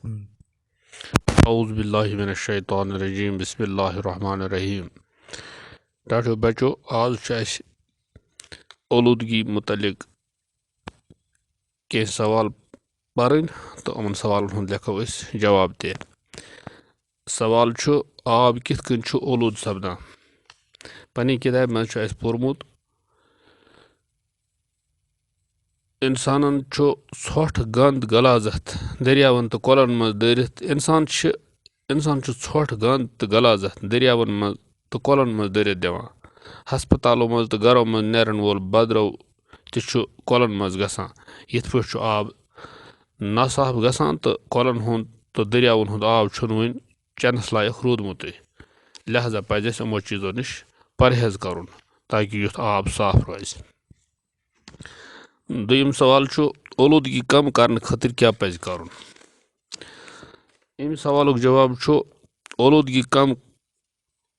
औज़ुबिल्लाहि मिनश्शैतानिर्रजीम बिस्मिल्लाहिर्रहमानिर्रहीम। डाठो बच्चो आज ओलूदगी मुतलिक के सवाल पढ़न तो उन सवालन हुंद लेखो जवाब ते। सवाल छु आब किथ कन छु ओलूद सपदान। पन्नी किताब मज छु पोर्मुत इंसानन छु छोठ गंद गलाजत दरियावन तो कोलन मज दरित इंसान छु छोठ गंद तो गलाजत दरियावन मज तो कोलन मज दरित दिवान। हस्पतालों मज तो घरों मज नेरन वोल बदरो छु कोलन मज गसान। यथ पे छु आब नासाफ गसान तो कोलन हुंद तो दरियावन हुंद आब छु वन चनस लायक रूदमुत। लिहाजा पज यमो चीजों निश परहेज करुन ताकि युथ आब साफ रोज। दोयम सवाल छु ओलूदगी कम करने खातिर क्या पज करुन। अमि सवालुक जवाब छु ओलूदगी कम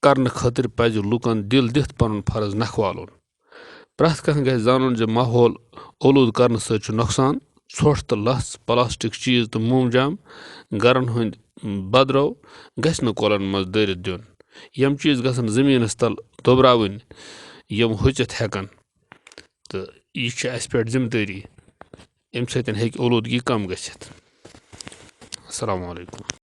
करने खातिर पज लुकन दिल दिथ पनुन फर्ज नखवालुन। प्रथ कह गज जानन जे माहौल ओलूद करने सत छु नुकसान। छोठ तो लस प्लास्टिक चीज तो मोमजाम गरन हुंद बदरो गछ न कोलन मज दरित दिन। यम चीज गसन जमीनस तल दोबरावन यम हुचित हेकन तो यह अस पे जिम्मेदारी अम सत हेक ओलूदगी कम गसित। अस्सलामु अलैकुम।